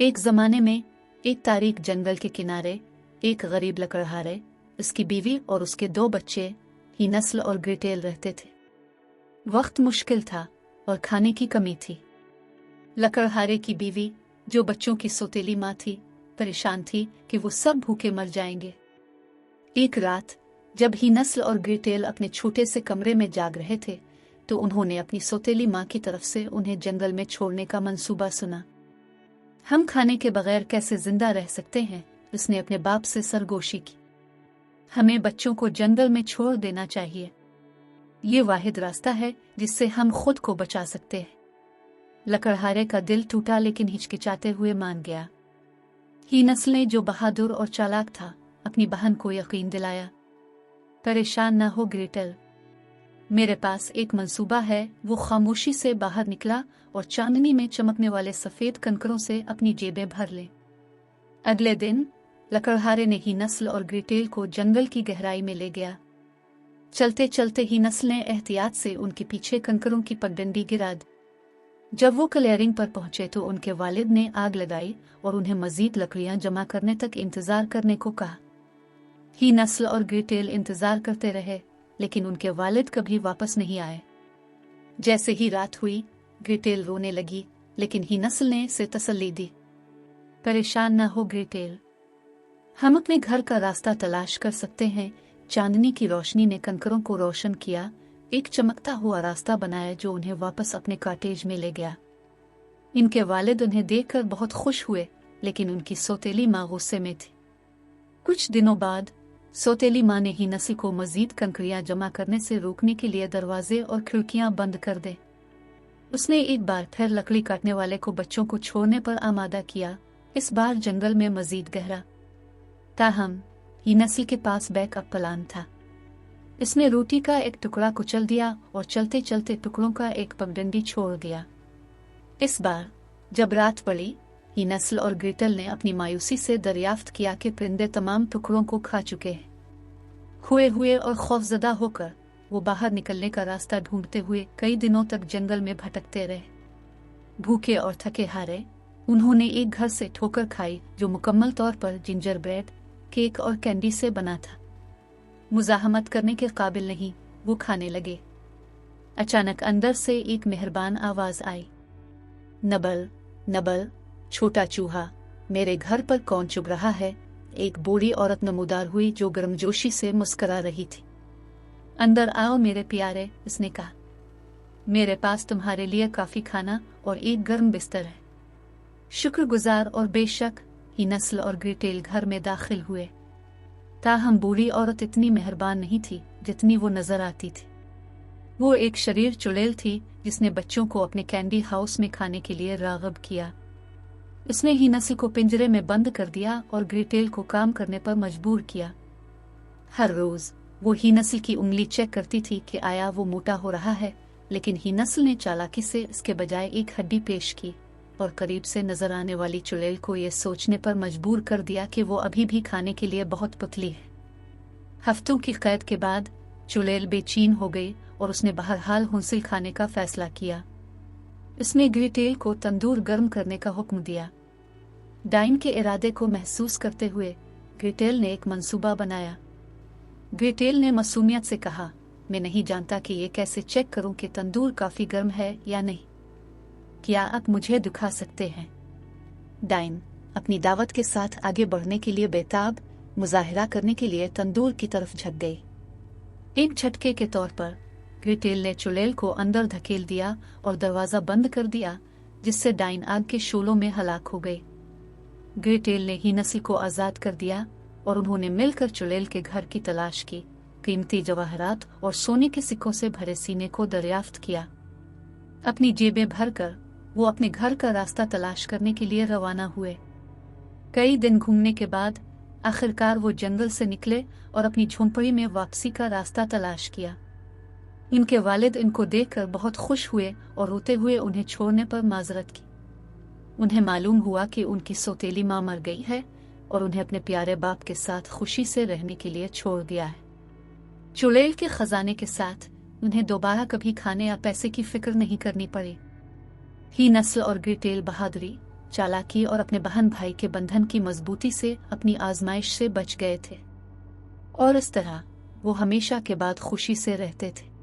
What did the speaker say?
एक जमाने में एक तारीख जंगल के किनारे एक गरीब लकड़हारे, उसकी बीवी और उसके 2 बच्चे ही नस्ल और ग्रेटेल रहते थे। वक्त मुश्किल था और खाने की कमी थी। लकड़हारे की बीवी, जो बच्चों की सौतेली माँ थी, परेशान थी कि वो सब भूखे मर जाएंगे। एक रात जब ही नस्ल और ग्रेटेल अपने छोटे से कमरे में जाग रहे थे, तो उन्होंने अपनी सौतेली माँ की तरफ से उन्हें जंगल में छोड़ने का मंसूबा सुना। हम खाने के बगैर कैसे जिंदा रह सकते हैं? उसने अपने बाप से सरगोशी की। हमें बच्चों को जंगल में छोड़ देना चाहिए। ये वाहिद रास्ता है जिससे हम खुद को बचा सकते हैं। लकड़हारे का दिल टूटा, लेकिन हिचकिचाते हुए मान गया। ही नस्ल ने, जो बहादुर और चालाक था, अपनी बहन को यकीन दिलाया। परेशान न हो ग्रेटेल, मेरे पास एक मंसूबा है। वो खामोशी से बाहर निकला और चांदनी में चमकने वाले सफेद कंकरों से अपनी जेबें भर ले। अगले दिन लकड़हारे ने ही नस्ल और ग्रेटेल को जंगल की गहराई में ले गया। चलते चलते ही नस्ल ने एहतियात से उनके पीछे कंकरों की पगडंडी गिरा दी। जब वो क्लियरिंग पर पहुंचे तो उनके वालिद ने आग लगाई और उन्हें मजीद लकड़ियां जमा करने तक इंतजार करने को कहा। ही नस्ल और ग्रेटेल इंतजार करते रहे, लेकिन उनके वालिद कभी वापस नहीं आए। जैसे ही रात हुई, ग्रेटेल रोने लगी, लेकिन ही नस्ल ने इसे तसल्ली दी। परेशान न हो ग्रेटेल, हम अपने घर का रास्ता तलाश कर सकते हैं। चांदनी की रोशनी ने कंकरों को रोशन किया, एक चमकता हुआ रास्ता बनाया जो उन्हें वापस अपने कॉटेज में ले गया। इनके वालिद उन्हें देखकर बहुत खुश हुए, लेकिन उनकी सौतेली माँ गुस्से में थी। कुछ दिनों बाद सौतेली माँ ने ही नस्ल को मजीद कंकरियां जमा करने से रोकने के लिए दरवाजे और खिड़कियां बंद कर दे। उसने एक बार फिर लकड़ी काटने वाले को बच्चों को छोड़ने पर आमादा किया, इस बार जंगल में मजीद गहरा। ताहम ही नस्ल के पास बैकअप प्लान था। इसने रोटी का एक टुकड़ा कुचल दिया और चलते चलते टुकड़ों का एक पगडंडी छोड़ दिया। इस बार जब रात पड़ी, ही नस्ल और ग्रेटेल ने अपनी मायूसी से दरियाफ्त किया कि परिंदे तमाम टुकड़ों को खा चुके हैं। खोए हुए और खौफजदा होकर वो बाहर निकलने का रास्ता ढूंढते हुए कई दिनों तक जंगल में भटकते रहे। भूखे और थके हारे उन्होंने एक घर से ठोकर खाई जो मुकम्मल तौर पर जिंजर ब्रेड, केक और कैंडी से बना था। मुजाहमत करने के काबिल नहीं, वो खाने लगे। अचानक अंदर से एक मेहरबान आवाज आई, नबल नबल, छोटा चूहा, मेरे घर पर कौन चुभ रहा है? एक बूढ़ी औरत नमूदार हुई जो गर्मजोशी से मुस्करा रही थी। अंदर आओ मेरे प्यारे, उसने कहा। मेरे पास तुम्हारे लिए काफी खाना और एक गर्म बिस्तर है। शुक्रगुजार और बेशक, ही नस्ल और ग्रेटेल घर में दाखिल हुए। ताहम बूढ़ी औरत इतनी मेहरबान नहीं थी जितनी वो नजर आती थी। वो एक शरीर चुड़ैल थी जिसने बच्चों को अपने कैंडी हाउस में खाने के लिए राग़िब किया। उसने ही नस्ल को पिंजरे में बंद कर दिया और ग्रेटेल को काम करने पर मजबूर किया। हर रोज वो ही नस्ल की उंगली चेक करती थी कि आया वो मोटा हो रहा है, लेकिन ही नस्ल ने चालाकी से इसके बजाय एक हड्डी पेश की और करीब से नजर आने वाली चुड़ैल को यह सोचने पर मजबूर कर दिया कि वो अभी भी खाने के लिए बहुत पतली है। हफ्तों की कैद के बाद चुड़ैल बेचैन हो गई और उसने बहरहाल हुंसिल खाने का फैसला किया। उसने ग्रेटेल को तंदूर गर्म करने का हुक्म दिया। डाइन के इरादे को महसूस करते हुए ग्रेटेल ने एक मंसूबा बनाया। ग्रेटेल ने मासूमियत से कहा, मैं नहीं जानता कि ये कैसे चेक करूं कि तंदूर काफी गर्म है या नहीं। क्या आप मुझे दिखा सकते हैं? डाइन अपनी दावत के साथ आगे बढ़ने के लिए बेताब मुजाहिरा करने के लिए तंदूर की तरफ झक गई। एक झटके के तौर पर ग्रेटेल ने चुड़ैल को अंदर धकेल दिया और दरवाजा बंद कर दिया, जिससे डाइन आग के शोलों में हलाक हो गई। ग्रेटेल ने ही नस्ल को आजाद कर दिया और उन्होंने मिलकर चुड़ैल के घर की तलाश की। कीमती जवाहरात और सोने के सिक्कों से भरे सीने को दरियाफ्त किया। अपनी जेबें भरकर वो अपने घर का रास्ता तलाश करने के लिए रवाना हुए। कई दिन घूमने के बाद आखिरकार वो जंगल से निकले और अपनी झोंपड़ी में वापसी का रास्ता तलाश किया। इनके वालिद इनको देखकर बहुत खुश हुए और रोते हुए उन्हें छोड़ने पर माजरत की। उन्हें मालूम हुआ कि उनकी सौतेली माँ मर गई है और उन्हें अपने प्यारे बाप के साथ खुशी से रहने के लिए छोड़ दिया है। चुड़ैल के खजाने के साथ उन्हें दोबारा कभी खाने या पैसे की फिक्र नहीं करनी पड़ी। ही नस्ल और ग्रेटेल बहादुरी, चालाकी और अपने बहन भाई के बंधन की मजबूती से अपनी आजमाइश से बच गए थे, और इस तरह वो हमेशा के बाद खुशी से रहते थे।